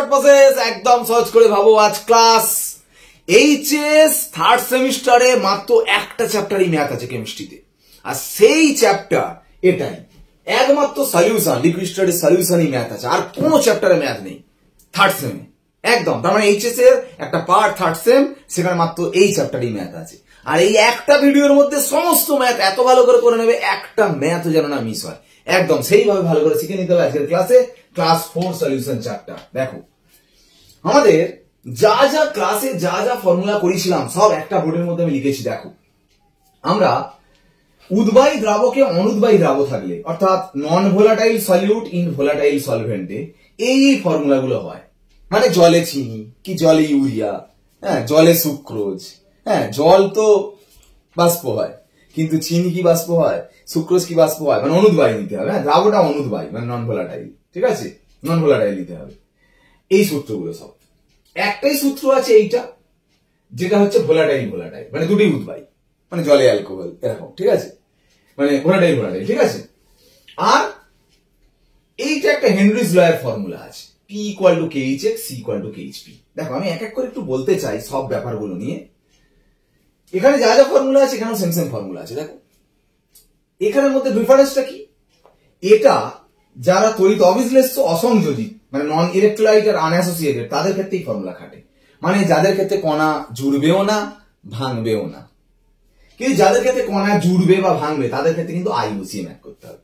Short process একদম সহজ করে ভাবো। আজ ক্লাস এইচএস থার্ড সেমিস্টারে মাত্র একটা চ্যাপ্টারই ম্যাথ আছে কেমিস্ট্রিতে, আর সেই চ্যাপ্টার এটাই একমাত্র সলিউশন, লিকুইড স্টাডির সলিউশনই ম্যাথ আছে, আর কোনো চ্যাপ্টারে ম্যাথ নেই থার্ড সেমে একদম। তার মানে এইচএস এর একটা পার্ট থার্ড সেম, সেখানে মাত্র এই চ্যাপ্টারই ম্যাথ আছে। আর এই একটা ভিডিওর মধ্যে সমস্ত ম্যাথ এত ভালো করে নেবে, একটা ম্যাথও যেন না মিস হয়, একদম সেইভাবে ভালো করে শিখে নিতে হবে আজকের ক্লাসে। Class 4 solution chapter. দেখো আমাদের যা যা ক্লাসে যা যা ফর্মুলা করেছিলাম সব একটা বোর্ডের মধ্যে আমি লিখেছি। দেখো আমরা উদ্বায়ী দ্রাবকে অনুদ্বায়ী দ্রাবক থাকলে, অর্থাৎ non volatile solute in volatile সলভেন্টে এই ফর্মুলাগুলো হয়। মানে জলে চিনি কি জলে ইউরিয়া, হ্যাঁ জলে সুক্রোজ, হ্যাঁ জল তো বাষ্প হয় কিন্তু চিনি কি বাষ্প হয়, সুক্রোজ কি বাষ্প হয়, মানে অনুদ্বায়ী নিতে হবে। হ্যাঁ দ্রাবকটা অনুদ্বায়ী মানে নন ভোলাটাইল, ঠিক আছে, নন ভোলাটাইল নিতে হবে। এই সূত্রগুলো সব একটাই সূত্র আছে এইটা, যেটা হচ্ছে ভোলাটাইল ভোলাটাইল মানে দুটি উদ্বায়ী, মানে জলে অ্যালকোহল এরকম, ঠিক আছে, মানে ভোলাটাইল ভোলাটাইল, ঠিক আছে। আর এইটা একটা হেনরিজ ল এর ফর্মুলা আছে, P equal to KHX, C equal to KHP। দেখো আমি এক এক করে একটু বলতে চাই সব ব্যাপারগুলো নিয়ে। এখানে যা যা ফর্মুলা আছে এখানেও সেম সেম ফর্মুলা আছে। দেখো এখানের মধ্যে ডিফারেন্সটা কি, এটা যারা তড়িৎ অবিশ্লেষ্য অসংযোজিত মানে নন ইলেকট্রোলাইট আর আনঅ্যাসোসিয়েটেড তাদের ক্ষেত্রেই ফর্মুলা খাটে, মানে যাদের ক্ষেত্রে কণা জুড়বেও না ভাঙবেও না। কিন্তু যাদের ক্ষেত্রে কণা জুড়বে বা ভাঙবে তাদের ক্ষেত্রে কিন্তু আই বসিয়ে ম্যাথ করতে হবে।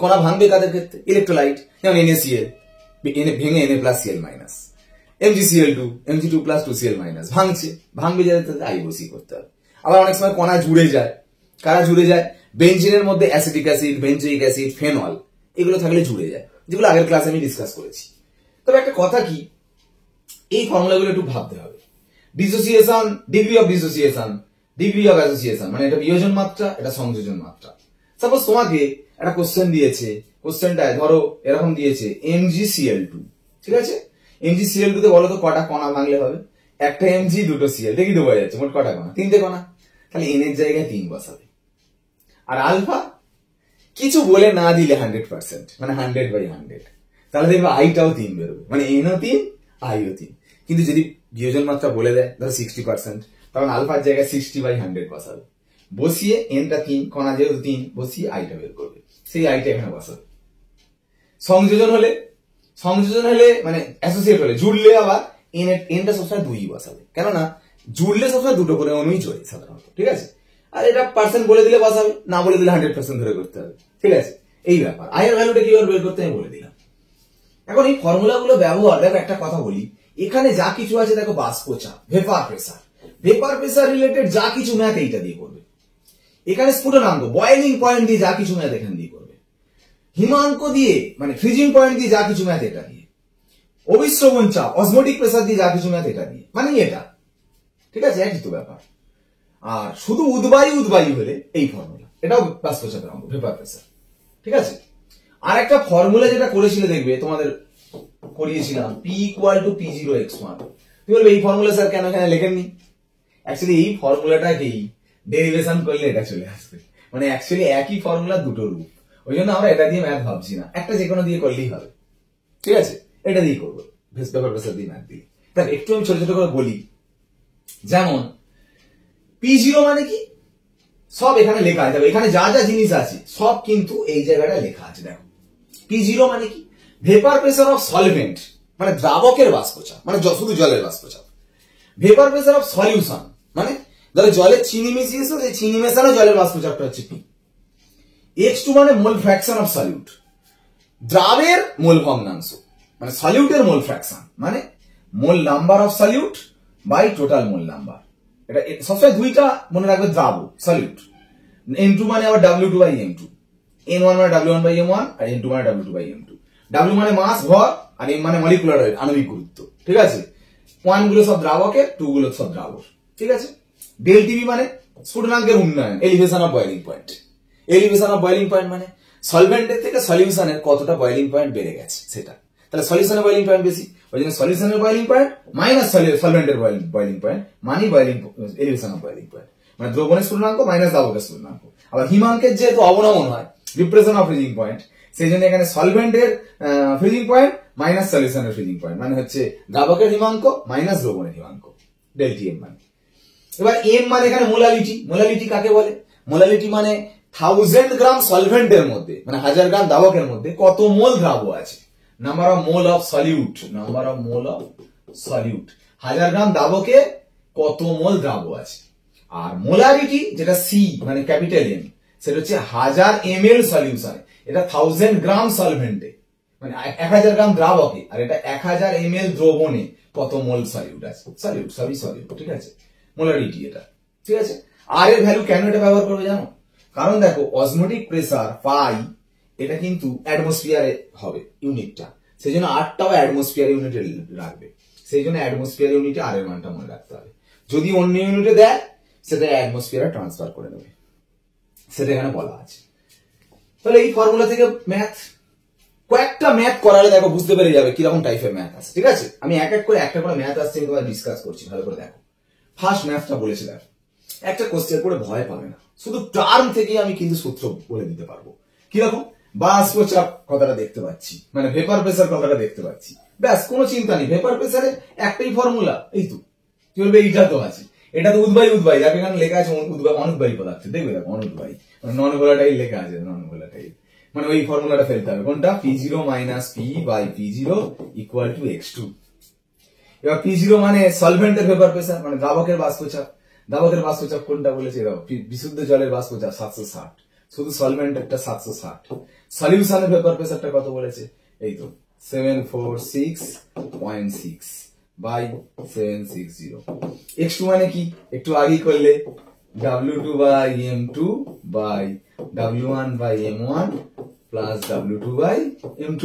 কণা ভাঙবে তাদের ক্ষেত্রে ইলেকট্রোলাইট, যেমন NaCl ভেঙে Na+Cl minus, MgCl2 Mg2 + 2Cl minus, ভাঙবে যাদের ক্ষেত্রে আই বসিয়ে করতে হবে। আবার অনেক সময় কণা জুড়ে যায়, কারা জুড়ে যায়, বেঞ্জিনের মধ্যে acetic acid, benzoic acid, phenol এগুলো থাকলে জুড়ে যায়, যেগুলো আগের ক্লাসে আমি ডিসকাস করেছি। তবে একটা কথা কি, এই ফর্মুলাগুলো একটু ভাবতে হবে। Dissociation, degree of dissociation, degree of association, মানে এটা বিয়োজন মাত্রা, এটা সংযোজন মাত্রা। সাপোজ তোমাকে একটা কোশ্চেন দিয়েছে, কোশ্চেনটায় ধরো এরকম দিয়েছে MgCl2, ঠিক আছে, MgCl2 তে বলো তো কটা কণা ভাঙলে হবে, একটা Mg দুটো Cl, দেখি তো বোঝা যাচ্ছে মোট কটা কণা, তিনটে কণা, তাহলে N এর জায়গায় 3 বসাবে। আর আলফা কিছু বলে না দিলে 100% মানে 100/100, তাহলে দেখবে আইটাও 3 বেরোবে, মানে Nও 3 আইও 3। কিন্তু যদি বিয়োজন মাত্রা বলে দেয় ধরো 60%, তখন আলফার জায়গায় 60/100 বসাবে, বসিয়ে Nটা 3, কণা যেহেতু 3 বসিয়ে আইটা বের করবে, সেই আইটা এখানে বসাবে। সংযোজন হলে মানে অ্যাসোসিয়েট হলে, জুড়লে আবার Nটা সবসময় 2 বসাবে, কেননা জুড়লে সবসময় দুটো করে অনুই জড়ে সাধারণত, ঠিক আছে। আর এটা পার্সেন্ট বলে দিলে বসাবে, না বলে দিলে 100% ধরে করতে হবে, ঠিক আছে। এই ব্যাপার আয়ের ভ্যালুটা কিভাবে বের করতে আমি বলে দিলাম। এখন এই ফর্মুলাগুলো ব্যবহার, দেখো একটা কথা বলি, এখানে যা কিছু আছে দেখো বাষ্পচাপ, ভেপার প্রেসার রিলেটেড যা কিছু ম্যাথ এইটা দিয়ে করবে। এখানে স্ফুটনাঙ্ক বয়েলিং পয়েন্ট দিয়ে যা কিছু ম্যাথ এখানে দিয়ে করবে। হিমাঙ্ক দিয়ে মানে ফ্রিজিং পয়েন্ট দিয়ে যা কিছু ম্যাথ এটা দিয়ে। অবিশ্রবণ চাপ অসমোটিক প্রেসার দিয়ে যা কিছু ম্যাথ এটা দিয়ে, মানে এটা, ঠিক আছে, একই তো ব্যাপার। আর শুধু উদ্বায়ী হলে এই ফর্মুলা, এটাও বাষ্পচাপের অঙ্ক, ভেপার প্রেসার, ঠিক আছে। আর একটা ফর্মুলা যেটা করেছিলে দেখবে তোমাদের করিয়েছিলাম, P ইকুয়াল টু P0x1। তুমি বলবে এই ফর্মুলা স্যার কেন এখানে লেখেননি? অ্যাকচুয়ালি এই ফর্মুলাটাকেই ডেরিভেশন করলে এটা চলে আসবে, মানে অ্যাকচুয়ালি একই ফর্মুলা দুটো রূপ, ওই জন্য আমরা এটা দিয়ে ম্যাথ ভাবছি না, একটা যে কোনো দিয়ে করলেই হবে, ঠিক আছে, এটা দিয়ে করবো, ভেপার প্রেসার দিয়ে ম্যাথ দিয়ে। তাহলে একটু আমি ছোট ছোট করে বলি, যেমন P0 মানে কি সব এখানে লেখা আছে, এখানে যা যা জিনিস আছে সব কিন্তু এই জায়গাটায় লেখা আছে। দেখো P0 মানে কি, ভেপার প্রেসার অফ সলভেন্ট মানে দ্রাবকের বাষ্পচাপ, মানে শুধু জলের বাষ্পচাপ। ভেপার প্রেসার অফ সলিউশন মানে ধরো জলে চিনি মিশিয়েছো, এই চিনি মেশানো জলের বাষ্পচাপটা হচ্ছে P। X2 মানে মোল ফ্র্যাকশন অফ সলিউট, দ্রাবের মোল ভগ্নাংশ, মানে সলিউটের মোল ফ্র্যাকশন মানে mole number of solute by total mole number. এটা সবসময় দুইটা মনে রাখবে, দ্রাব সলিউট। N2 মানে আবার W2/M2, N1 মানে W1/M1 আর N2 মানে W2/M2। W মানে মাস ভর আর M মানে মলিকুলার ওয়েট আণবিক গুরুত্ব, ঠিক আছে। 1 গুলো সব দ্রাবকের, 2 গুলো সব দ্রাবক, ঠিক আছে। ডেল টিভি মানে স্ফুটনাঙ্কের উন্নয়ন, elevation of boiling point. Elevation of boiling point মানে সলভেন্টের থেকে সলিউশনের কতটা বয়েলিং পয়েন্ট বেড়ে গেছে সেটা, তাহলে সলিউশনের বয়েলিং পয়েন্ট বেশি, ওই জন্য সলিউশনের বয়েলিং পয়েন্ট মাইনাস সলভেন্টের বয়েলিং পয়েন্ট মানে এলিভেশন অফ বয়েলিং পয়েন্ট, মানে দ্রবণের স্ফুটনাঙ্ক মাইনাস দ্রাবকের স্ফুটনাঙ্ক। আবার হিমাঙ্কের যেহেতু অবনমন হয় ডিপ্রেশন অফ ফ্রিজিং পয়েন্ট, সেই জন্য এখানে সলভেন্টের ফ্রিজিং পয়েন্ট মাইনাস সলিউশনের ফ্রিজিং পয়েন্ট, মানে হচ্ছে দ্রাবকের হিমাঙ্ক মাইনাস দ্রবণের হিমাঙ্ক, ডেলটি এম মানে। এবার এম মানে এখানে মোলালিটি। মোলালিটি কাকে বলে? মোলালিটি মানে 1000 গ্রাম সলভেন্টের মধ্যে, মানে 1000 গ্রাম দ্রাবকের মধ্যে কত মোল দ্রাব্য আছে, number of mole of solute, number of mole of solute, 1000 গ্রাম দ্রাবকে কত মোল দ্রাব্য আছে। আর মোলারিটি যেটা সি মানে ক্যাপিটাল এম, সেটা হচ্ছে 1000 ml সলিউশনে, এটা 1000 গ্রাম সলভেন্টে মানে 1000 গ্রাম দ্রাবকে, আর এটা 1000 ml দ্রবণে কত মোল সলিউট আছে, সলিউট সবই সলিউট, ঠিক আছে, মোলারিটি এটা, ঠিক আছে। আর এর ভ্যালু কেন এটা ব্যবহার করবে জানো? কারণ দেখো অসমোটিক প্রেসার পাই এটা কিন্তু অ্যাটমসফিয়ারে হবে ইউনিটটা, সেই জন্য আরটাও অ্যাটমসফিয়ার ইউনিটে রাখবে, সেই জন্য অ্যাটমসফিয়ার ইউনিটে আর এর মানটা মনে রাখতে হবে। যদি অন্য ইউনিটে দেয় সেটা অ্যাটমসফিয়ারে ট্রান্সফার করে নেবে, সেটা এখানে বলা আছে। তাহলে এই ফর্মুলা থেকে ম্যাথ, কয়েকটা ম্যাথ করালে দেখো বুঝতে পেরে যাবে কিরকম টাইপের ম্যাথ আছে, ঠিক আছে। আমি এক এক করে একটা করে ম্যাথ আসছে তোমার ডিসকাস করছি, ভালো করে দেখো। ফার্স্ট ম্যাথটা বলেছে দেখো, একটা কোশ্চেন করে ভয় পাবে না, শুধু টার্ম থেকে আমি কিন্তু সূত্র বলে দিতে পারবো। কিরকম? বাষ্প চাপ কথাটা দেখতে পাচ্ছি, মানে ভেপার প্রেসার কথাটা দেখতে পাচ্ছি, ব্যাস কোনো চিন্তা নেই, ভেপার প্রেসারে একটাই ফর্মুলা, এই তো কি বলবে, এইটা তো আছে, এটা তো উদ্বায়ী, উদ্বায়ী যাকে এখানে লেখা আছে অনুদ্বায়ী পদার্থ, দেখবে দেখো অনুদ্বায়ী, মানে নন ভোলাটাইল লেখা আছে, নন ভোলাটাইল, মানে ওই ফর্মুলাটা ফেলতে হবে, কোনটা? P0 minus P by P0 equal to X2। এবার P0 মানে সলভেন্টের ভেপার প্রেসার, মানে দ্রাবকের বাষ্পচাপ, দ্রাবকের বাষ্পচাপ কোনটা বলেছে দেখো, বিশুদ্ধ জলের বাষ্পচাপ 760, শুধু সলভেন্টেরটা 760, সলিউশনের ভেপার প্রেসারটা কত বলেছে, এই তো 746.6 বাই 760। X2 মানে কি? একটু আগে করলে W2 by M2 by W1 by M1 plus W2 by M2।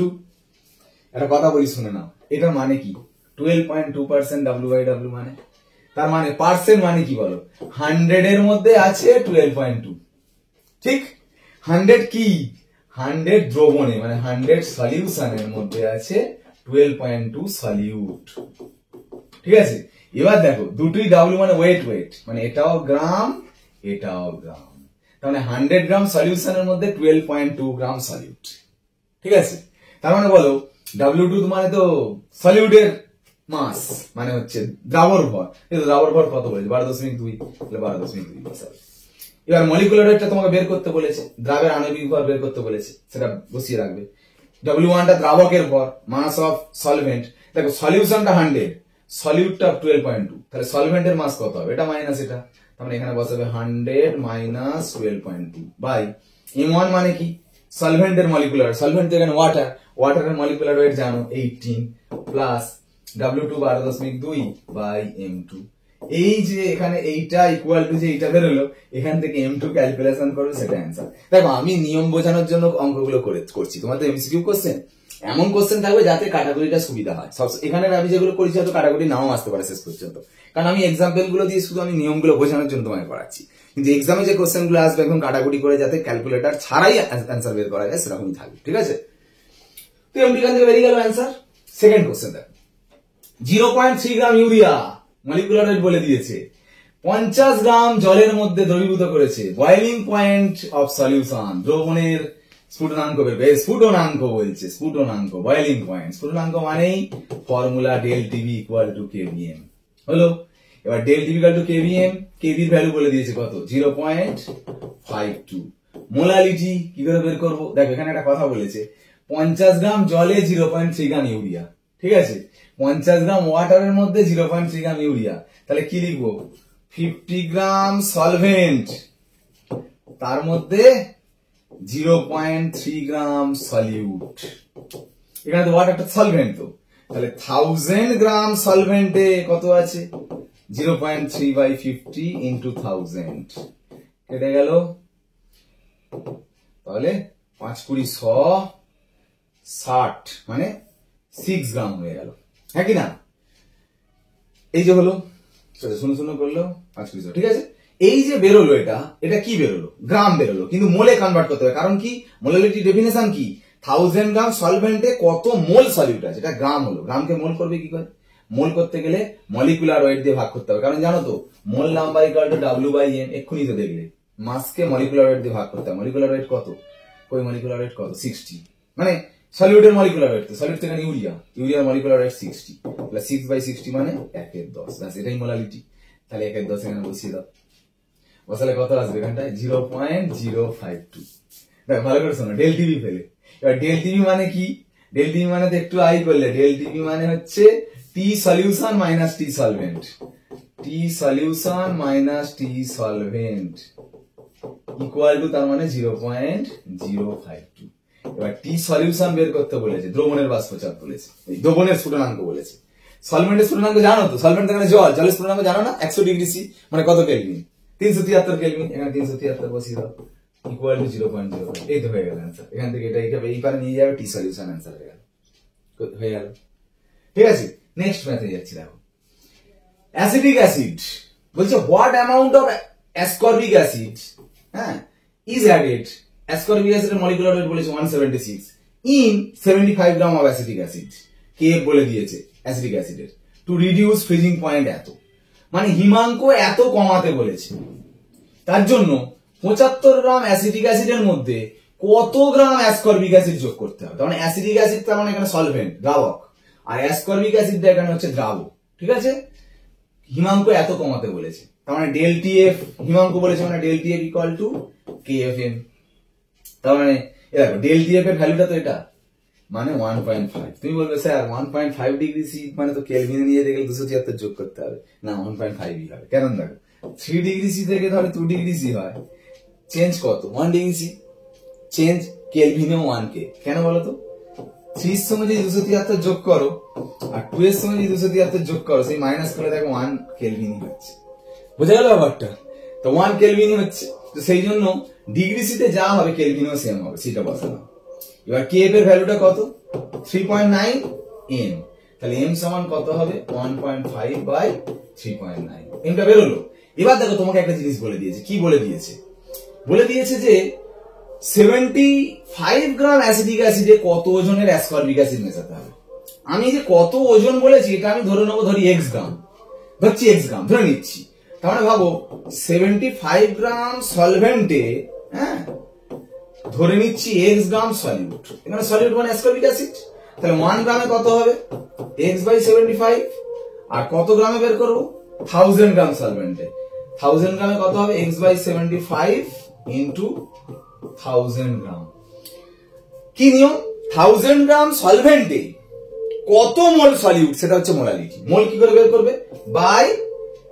একটা কথা বলি শুনে নাও, এটা মানে কি? 12.2% W বাই W মানে, তার মানে পার্সেন্ট মানে কি বলো, 100 এর মধ্যে আছে 12.2, ঠিক। 100 কি? 100 দ্রবণে, মানে 100 সলিউশনের মধ্যে আছে 12.2 সলিউট, ঠিক আছে। এবার দেখো দুটোই ডাব্লিউ মানে ওয়েট, ওয়েট মানে এটাও গ্রাম এটাও গ্রাম, তার মানে 100 গ্রাম সলিউশনের মধ্যে 12.2 গ্রাম সলিউট, ঠিক আছে। তার মানে বলো W2 মানে তো সলিউটের মাস, মানে হচ্ছে দ্রাবর ভর, কিন্তু দ্রাবর ভর কত বলেছে? 12.2, তাহলে 12.2 বসাবে। এবার মলিকুলার ওয়েটটা তোমাকে বের করতে বলেছে, দ্রাবের আণবিক ভর বের করতে বলেছে, সেটা বসিয়ে রাখবে। W1 টা দ্রাবকের ভর, মাস অফ সলভেন্ট, দেখো সলিউশনটা 100, সলিউটটা 12.2, তাহলে সলভেন্টের মাস কত হবে? এটা মাইনাস এটা, তার মানে এখানে বসাবে 100 মাইনাস 12.2 বাই M1 মানে কি? সলভেন্টের মলিকুলার, সলভেন্ট এখানে ওয়াটার, ওয়াটারের মলিকুলার ওয়েট জানো 18 প্লাস W2 12.2 বাই M2। এই যে এখানে এইটা ইকুয়াল টু যে এইটা বেরোলো, এখান থেকে M2 ক্যালকুলেশন করবে, সেটা অ্যান্সার। দেখো আমি নিয়ম বোঝানোর জন্য অঙ্কগুলো করছি, তোমার তো এমসিকিউ কোশ্চেন, এমন কোশ্চেন থাকবে যাতে কাটাকুটিটা সুবিধা হয়। সব এখানে আমি যেগুলো করেছি হয়তো কাটাকুটি নাও আসতে পারে শেষ পর্যন্ত, কারণ আমি এক্সাম্পল গুলো দিয়ে শুধু আমি নিয়মগুলো বোঝানোর জন্য তোমাকে করাচ্ছি, কিন্তু এক্সামে যে কোশ্চেন গুলো আসবে একদম কাটাকুটি করে যাতে ক্যালকুলেটর ছাড়াই অ্যান্সার বের করা যায় সেরকমই থাকবে, ঠিক আছে। তো এমটি এখান থেকে বেরিয়ে গেল অ্যান্সার। সেকেন্ড কোশ্চেন দেখো, 0.3 গ্রাম ইউরিয়া মলিকুলার ওয়েট বলে দিয়েছে, 50 গ্রাম জলের মধ্যে দ্রবীভূত করেছে, বয়েলিং পয়েন্ট অফ সলিউশন, দ্রবণের স্ফুটনাঙ্ক বেরবে, স্ফুটনাঙ্ক বলছে, স্ফুটনাঙ্ক, বয়েলিং পয়েন্ট, স্ফুটনাঙ্ক মানেই formula del TV equal to KVM হলো। এবার del TV equal to KVM, কেভির ভ্যালু বলে দিয়েছে কত? 0.52। মোলালিটি কি করে বের করবো? দেখো এখানে একটা কথা বলেছে, 50 গ্রাম জলে 0.3 গ্রাম ইউরিয়া, ঠিক আছে। 50 গ্রাম ওয়াটারের মধ্যে 0.3 গ্রাম ইউরিয়া, তাহলে কি লিখবো? 50 গ্রাম সলভেন্ট, তার মধ্যে 0.3 গ্রাম সলিউট। এখানে তো ওয়াটারটা সলভেন্ট, তো তাহলে 1000 গ্রাম সলভেন্টে কত আছে? 0.3 বাই 50 ইন্টু 1000 কেটে গেল, তাহলে 5 20 160 মানে 6 গ্রাম হয়ে গেল, হ্যাঁ কি না? এই যে হলো, সেটা শূন্য শূন্য করলো 5 20, ঠিক আছে। এই যে বেরোলো, এটা কি বেরোলো? গ্রাম বেরোলো, কিন্তু মোলে কনভার্ট করতে হবে, কারণ কি? মোলালিটি ডেফিনেশন কি? 1000 গ্রাম সলভেন্টে কত মোল সলিউট আছে, এটা গ্রাম হলো। গ্রামকে মোল করবে কি করে? মোল করতে গেলে মলিকুলার ওয়েট দিয়ে ভাগ করতে হবে, কারণ জানো তো mole number equal to W by M, এক্ষুনি তো দেখলে মাসকে মলিকুলার ওয়েট দিয়ে ভাগ করতে হবে। মলিকুলার ওয়েট কত? ওই মলিকুলার ওয়েট কত 60, মানে সলিউটের মলিকুলার ওয়েট, তো সলিউট থেকে ইউরিয়ার মলিকুলার ওয়েট 60 প্লাস 6/60 মানে 1/10, ব্যাস এটাই মোলালিটি। তাহলে 1/10 এখানে বসিয়ে দাও, বসালে কত আসবে এখানটায় 0.052। দেখ ভালো করে শোনো, ডেল টিভি ফেলে, এবার ডেল টিভি মানে কি, ডেল টিভি মানে তো একটু আই করলে, ডেল টিভি মানে হচ্ছে T solution minus T solvent, T solution minus T solvent equal to তার মানে 0.052। এবার টি সলিউশন বের করতে বলেছে, দ্রবণের বাষ্পচাপ বলেছে, এই দ্রবণের স্ফুটনাঙ্ক বলেছে। সলভেন্টের স্ফুটনাঙ্ক জানো তো, সলভেন্ট এখানে জল, জলের স্ফুটনাঙ্ক জানো না, 100 ডিগ্রি সি মানে কত কেলভিন, 373 কেলভিন, এখানে 373 বসিয়ে দাও ইকুয়াল টু 0.05। এই তো হয়ে গেল অ্যান্সার। এখান থেকে এটা এই পারে নিয়ে যাবে, টি সলিউশন অ্যান্সার হয়ে গেল। ঠিক আছে, নেক্সট ম্যাথে যাচ্ছি। দেখো অ্যাসিটিক অ্যাসিড বলছে what amount of ascorbic acid হ্যাঁ ইজ অ্যাডেড, অ্যাসকর্বিক অ্যাসিডের মলিকুলার ওয়েট বলেছে 176 in 75 gram of acetic acid, কে বলে দিয়েছে অ্যাসিটিক অ্যাসিডের, টু রিডিউস ফ্রিজিং পয়েন্ট এত, মানে হিমাঙ্ক এত কমাতে বলেছে। তার জন্য 75 গ্রাম অ্যাসিটিক অ্যাসিডের মধ্যে কত গ্রাম অ্যাসকর্বিক অ্যাসিড যোগ করতে হবে। তার মানে অ্যাসিটিক অ্যাসিড তার মানে এখানে সলভেন্ট দ্রাবক, আর অ্যাসকর্বিক অ্যাসিডটা এখানে হচ্ছে দ্রাবক। ঠিক আছে, হিমাঙ্ক এত কমাতে বলেছে, তার মানে ডেল টিএফ হিমাঙ্ক বলেছে, মানে ডেল টিএফ ইকুয়াল টু কেএফএম। তার মানে দেখো ডেল টিএফ এর ভ্যালুটা তো এটা মানে 1.5। তুমি বলবে স্যার 1.5 ডিগ্রি সি মানে তো কেলভিনে নিয়ে দেখলে 273 যোগ করতে হবে, না 1.5ই হবে। কেন দেখো 3 ডিগ্রি সি থেকে ধরে 2 ডিগ্রি সি হয়, চেঞ্জ কত 1 ডিগ্রি সি, চেঞ্জ কেলভিনেও 1 কে। কেন বলো তো, 3 এর সঙ্গে যদি 273 যোগ করো আর 2 এর সঙ্গে যদি 273 যোগ করো, সেই মাইনাস করে দেখো 1 কেলভিনই হচ্ছে। বোঝা গেল ব্যাপারটা? তো 1 কেলভিনই হচ্ছে, তো সেই জন্য ডিগ্রি সিতে যা হবে কেলভিনও সেম হবে, সেটা বসালাম। এবার কেএফ এর ভ্যালুটা কত 3.9 এম, তাহলে এম সমান কত হবে 1.5 বাই 3.9, এমটা বেরোলো। এবার দেখো তোমাকে একটা জিনিস বলে দিয়েছে, কি বলে দিয়েছে, বলে দিয়েছে যে 75 গ্রাম অ্যাসিটিক অ্যাসিডে কত ওজনের অ্যাসকর্বিক অ্যাসিড মেশাতে হবে। আমি যে কত ওজন বলেছি এটা আমি ধরে নেবো, ধরি এক্স গ্রাম, ধরছি এক্স গ্রাম ধরে নিচ্ছি। তার মানে ভাবো 75 গ্রাম সলভেন্টে হ্যাঁ ধরে নিচ্ছি এক্স গ্রাম সলিউট, এখানে সলিউট মানে অ্যাসকর্বিক অ্যাসিড, তাহলে 1 গ্রামে কত হবে x বাই 75, আর কত গ্রামে বের করবো 1000 গ্রাম সলভেন্টে, 1000 গ্রামে কত হবে x বাই 75 ইন্টু 1000 গ্রাম। কি নিয়ম, 1000 গ্রাম সলভেন্টে কত মোল সলিউট সেটা হচ্ছে মোলালিটি। মোল কি করে বের করবে, বাই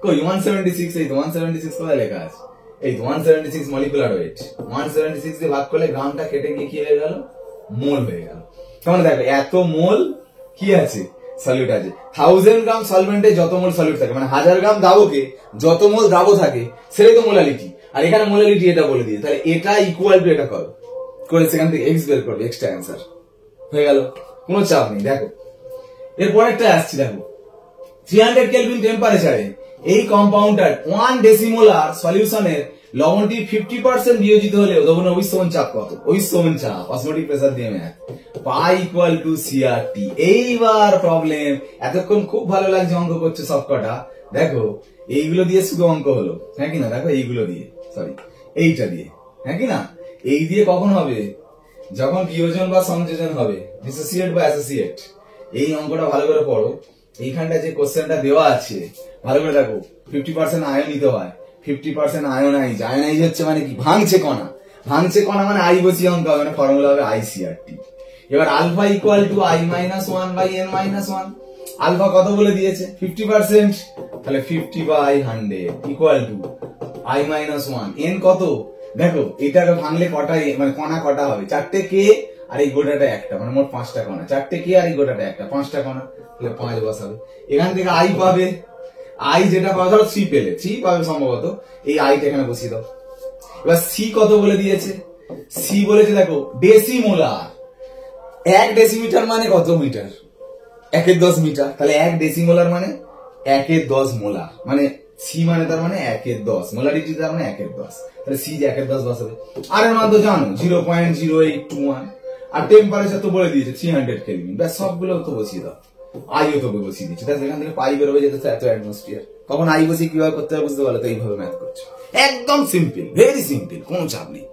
কই 176, এই তো 176 কোথায় লেখা আছে, এই তো 176 মলিকুলার ওয়েট, 176 দিয়ে ভাগ করলে গ্রামটা কেটে গিয়ে কি হয়ে গেল মোল হয়ে গেল। তাহলে দেখো এত মোল কি আছে সলিউট আছে, 1000 গ্রাম সলভেন্টে যত মোল সলিউট থাকে, মানে 1000 গ্রাম দ্রাবকে যত মোল দ্রাব থাকে সেটাই তো মোলালিটি। আর এখানে মোলালিটি এটা বলে দিয়ে, তাহলে এটা ইকুয়াল টু এটা করো, করে সেখান থেকে এক্স বের করবে, এক্সট্রা অ্যান্সার হয়ে গেল, কোনো চাপ নেই। দেখো এরপর একটা আসছি, দেখো 300 কেলভিন টেম্পারেচারে এই কম্পাউন্ডার 1 ডেসিমোলার সলিউশনের লবণটি 50% বিয়োজিত হলে দ্রবণের অভিস্রবণ চাপ কত, অভিস্রবণ চাপ অসমোটিক প্রেসার দিয়ে math, pi equal to CRT. এইবার প্রবলেম, এতক্ষণ খুব ভালো লাগছে অঙ্ক করছে সবকটা, দেখো এইগুলো দিয়ে শুধু অঙ্ক হলো, হ্যাঁ কি না, দেখো এইগুলো দিয়ে, সরি এইটা দিয়ে, হ্যাঁ কি না, এই দিয়ে কখন হবে, যখন বিয়োজন বা সংযোজন হবে, ডিসোসিয়েট বা অ্যাসোসিয়েট। এই অঙ্কটা ভালো করে পড়ো, এইখানটা যে কোশ্চেনটা দেওয়া আছে ভালো করে দেখো, 50% আয়ন নিতে হয়, 50% আয়োনাইজ, আয়োনাইজ হচ্ছে মানে কি ভাঙছে কণা, ভাঙছে কণা মানে আই বসিয়ে অঙ্ক হবে, মানে ফর্মুলা হবে আইসিআরটি। এবার alpha equal to I minus 1 by N minus 1, alpha কত বলে দিয়েছে 50%, তাহলে 50 by 100 equal to I minus 1, N কত দেখো, এটাকে ভাঙলে কটা মানে কণা কটা হবে, 4টে কে আর এই গোটাটা একটা, মানে মোট 5টা কণা, 4টে কে আর এই গোটাটা একটা, 5টা কণা, তাহলে 5 বসাবে। এখান থেকে আই পাবে, আই যেটা পাবে ধরো 3 পেলে 3 পাবে সম্ভবত, এই আইটা এখানে বসিয়ে দাও। এবার সি কত বলে দিয়েছে, সি বলেছে দেখো ডেসিমোলার, 1 ডেসিমিটার মানে কত মিটার, 1/10 মিটার, তাহলে 1 ডেসিমোলার মানে 1/10 মোলার, মানে সি মানে তার মানে 1/10, মোলারিটি তার মানে 1/10, তাহলে সি যে 1/10 বসাবে। আর এর মান তো জানো 0.0821, আর টেম্পারেচার তো বলে দিয়েছে 300 কেলভিন, ব্যাস সবগুলো তো বসিয়ে দাও, আইও তো বসিয়ে দিচ্ছে, তাহলে এখান থেকে পাই বেরোবে যেতে এত অ্যাটমসফিয়ার, তখন আই বসিয়ে কিভাবে করতে হবে বুঝতে পারলে, তো এইভাবে ম্যাথ করছো, একদম সিম্পল, ভেরি সিম্পল, কোনো চাপ নেই।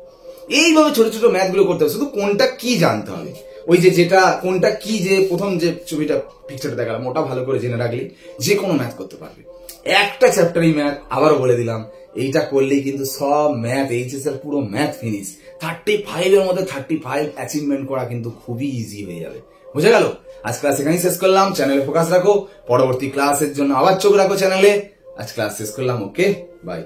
এইভাবে ছোট ছোট ম্যাথ গুলো করতে হবে, শুধু কোনটা কি জানতে হবে। ওই যে যেটা কোনটা কি, যে প্রথম যে ছবিটা পিকচারটা দেখালাম ওটা ভালো করে জেনে রাখলে যে কোনো ম্যাথ করতে পারবে। একটা চ্যাপ্টারই ম্যাথ, আবারও বলে দিলাম, এইটা করলেই কিন্তু সব ম্যাথ, এইচএস এর পুরো ম্যাথ ফিনিশ। 35 এর মধ্যে 35 অ্যাচিভমেন্ট করা কিন্তু খুবই ইজি হয়ে যাবে। বুঝে গেল? আজ ক্লাস এখানেই শেষ করলাম। চ্যানেলে ফোকাস রাখো, পরবর্তী ক্লাসের জন্য আবার চোখ রাখো চ্যানেলে। আজ ক্লাস শেষ করলাম। ওকে, বাই।